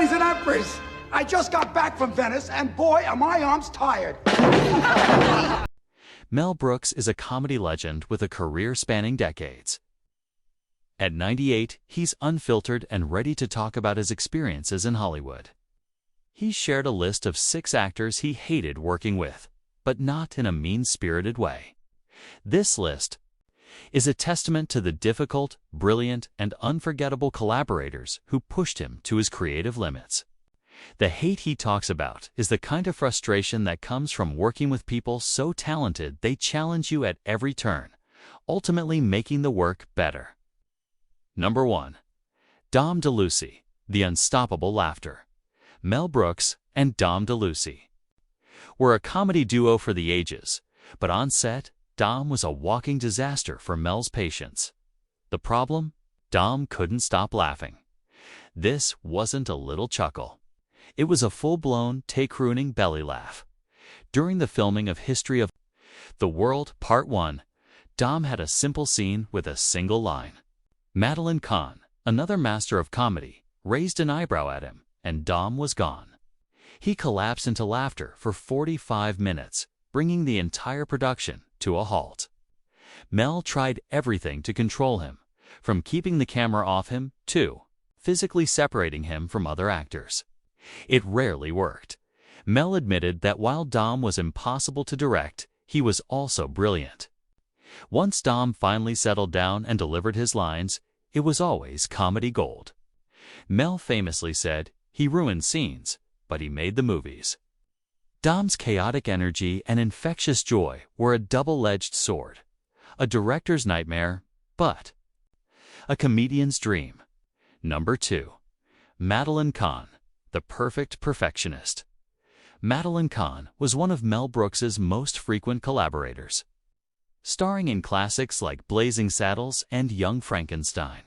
ladies and emperors, I just got back from Venice, and boy, are my arms tired. Mel Brooks is a comedy legend with a career spanning decades. At 98, he's unfiltered and ready to talk about his experiences in Hollywood. He shared a list of 6 actors he hated working with, but not in a mean-spirited way. This list is a testament to the difficult, brilliant, and unforgettable collaborators who pushed him to his creative limits. The hate he talks about is the kind of frustration that comes from working with people so talented they challenge you at every turn, ultimately making the work better. Number 1. Dom DeLuise, The Unstoppable Laughter. Mel Brooks and Dom DeLuise were a comedy duo for the ages, but on set, Dom was a walking disaster for Mel's patience. The problem? Dom couldn't stop laughing. This wasn't a little chuckle. It was a full-blown, take-crooning belly laugh. During the filming of History of the World Part 1, Dom had a simple scene with a single line. Madeline Kahn, another master of comedy, raised an eyebrow at him, and Dom was gone. He collapsed into laughter for 45 minutes, bringing the entire production to a halt. Mel tried everything to control him, from keeping the camera off him to physically separating him from other actors. It rarely worked. Mel admitted that while Dom was impossible to direct, he was also brilliant. Once Dom finally settled down and delivered his lines, it was always comedy gold. Mel famously said, "He ruined scenes, but he made the movies." Dom's chaotic energy and infectious joy were a double-edged sword. A director's nightmare, but a comedian's dream. Number 2. Madeline Kahn, The Perfectionist. Madeline Kahn was one of Mel Brooks's most frequent collaborators, starring in classics like Blazing Saddles and Young Frankenstein.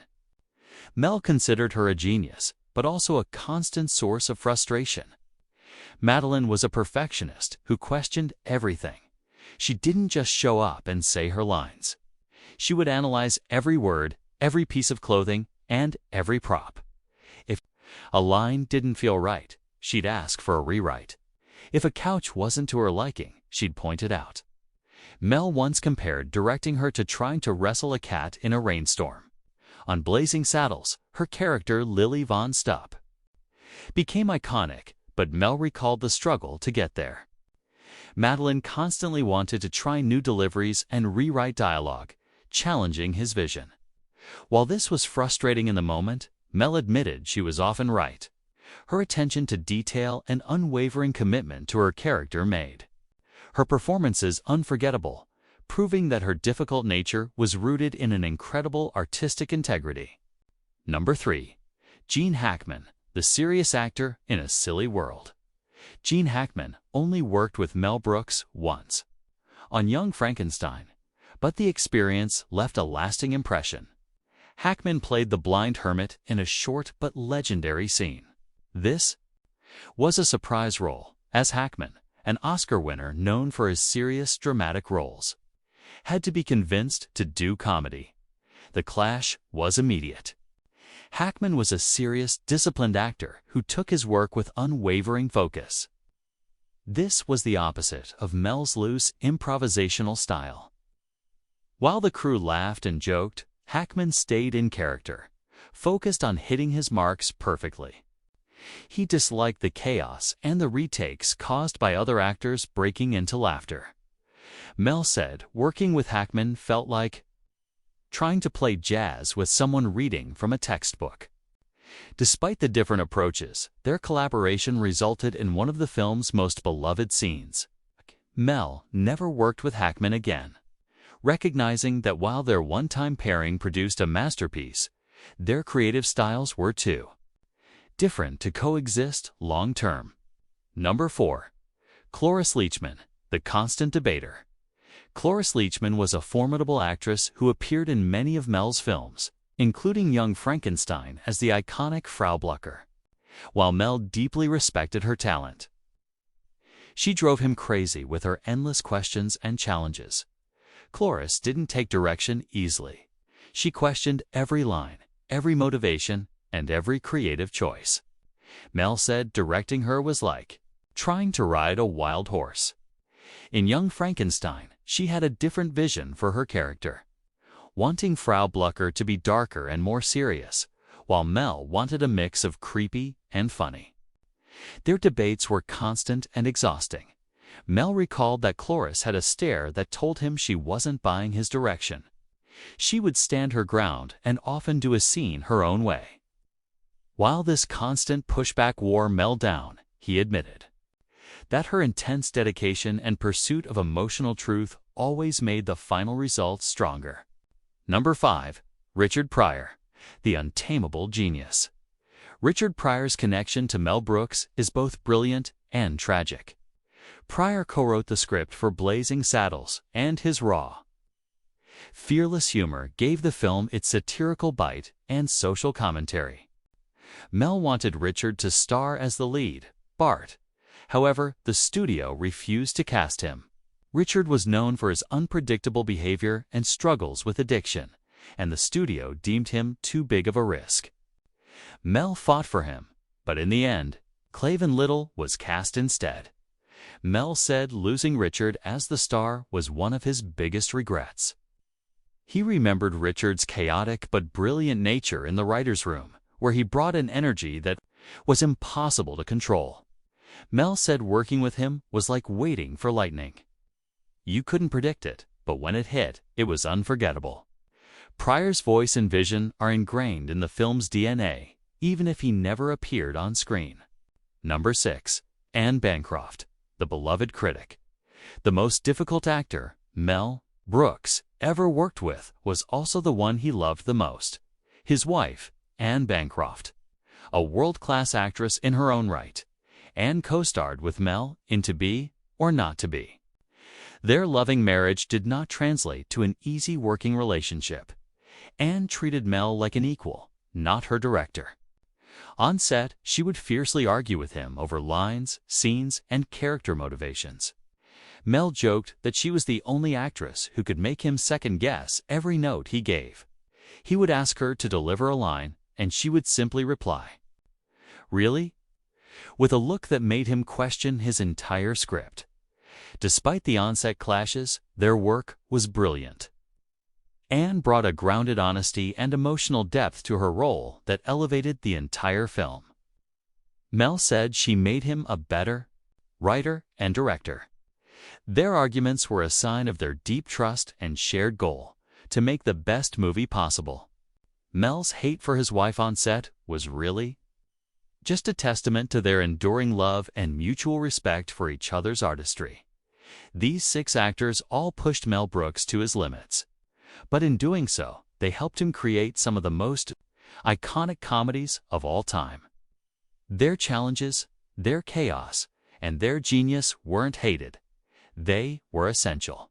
Mel considered her a genius, but also a constant source of frustration. Madeline was a perfectionist who questioned everything. She didn't just show up and say her lines. She would analyze every word, every piece of clothing, and every prop. If a line didn't feel right, she'd ask for a rewrite. If a couch wasn't to her liking, she'd point it out. Mel once compared directing her to trying to wrestle a cat in a rainstorm. On Blazing Saddles, her character Lily Von Stupp became iconic, but Mel recalled the struggle to get there. Madeline constantly wanted to try new deliveries and rewrite dialogue, challenging his vision. While this was frustrating in the moment, Mel admitted she was often right. Her attention to detail and unwavering commitment to her character made her performances unforgettable, proving that her difficult nature was rooted in an incredible artistic integrity. Number 3. Gene Hackman, The Serious Actor in a Silly World. Gene Hackman only worked with Mel Brooks once, on Young Frankenstein, but the experience left a lasting impression. Hackman played the blind hermit in a short but legendary scene. This was a surprise role, as Hackman, an Oscar winner known for his serious, dramatic roles, had to be convinced to do comedy. The clash was immediate. Hackman was a serious, disciplined actor who took his work with unwavering focus. This was the opposite of Mel's loose, improvisational style. While the crew laughed and joked, Hackman stayed in character, focused on hitting his marks perfectly. He disliked the chaos and the retakes caused by other actors breaking into laughter. Mel said working with Hackman felt like trying to play jazz with someone reading from a textbook. Despite the different approaches, their collaboration resulted in one of the film's most beloved scenes. Mel never worked with Hackman again, recognizing that while their one-time pairing produced a masterpiece, their creative styles were too different to coexist long-term. Number 4. Cloris Leachman, The Constant Debater. Cloris Leachman was a formidable actress who appeared in many of Mel's films, including Young Frankenstein as the iconic Frau Blucher. While Mel deeply respected her talent, she drove him crazy with her endless questions and challenges. Cloris didn't take direction easily. She questioned every line, every motivation, and every creative choice. Mel said directing her was like trying to ride a wild horse. In Young Frankenstein, she had a different vision for her character, wanting Frau Blucher to be darker and more serious, while Mel wanted a mix of creepy and funny. Their debates were constant and exhausting. Mel recalled that Cloris had a stare that told him she wasn't buying his direction. She would stand her ground and often do a scene her own way. While this constant pushback wore Mel down, he admitted that her intense dedication and pursuit of emotional truth always made the final results stronger. Number 5. Richard Pryor, the untamable genius. Richard Pryor's connection to Mel Brooks is both brilliant and tragic. Pryor co-wrote the script for Blazing Saddles, and his raw, fearless humor gave the film its satirical bite and social commentary. Mel wanted Richard to star as the lead, Bart. However, the studio refused to cast him. Richard was known for his unpredictable behavior and struggles with addiction, and the studio deemed him too big of a risk. Mel fought for him, but in the end, Clavin Little was cast instead. Mel said losing Richard as the star was one of his biggest regrets. He remembered Richard's chaotic but brilliant nature in the writer's room, where he brought an energy that was impossible to control. Mel said working with him was like waiting for lightning. You couldn't predict it, but when it hit, it was unforgettable. Pryor's voice and vision are ingrained in the film's DNA, even if he never appeared on screen. Number 6. Anne Bancroft, the beloved critic. The most difficult actor Mel Brooks ever worked with was also the one he loved the most, his wife, Anne Bancroft. A world-class actress in her own right, Anne co-starred with Mel in To Be or Not to Be. Their loving marriage did not translate to an easy working relationship. Anne treated Mel like an equal, not her director. On set, she would fiercely argue with him over lines, scenes, and character motivations. Mel joked that she was the only actress who could make him second-guess every note he gave. He would ask her to deliver a line, and she would simply reply, "Really?" with a look that made him question his entire script. Despite the on-set clashes, their work was brilliant. Anne brought a grounded honesty and emotional depth to her role that elevated the entire film. Mel said she made him a better writer and director. Their arguments were a sign of their deep trust and shared goal to make the best movie possible. Mel's hate for his wife on set was really just a testament to their enduring love and mutual respect for each other's artistry. These 6 actors all pushed Mel Brooks to his limits. But in doing so, they helped him create some of the most iconic comedies of all time. Their challenges, their chaos, and their genius weren't hated. They were essential.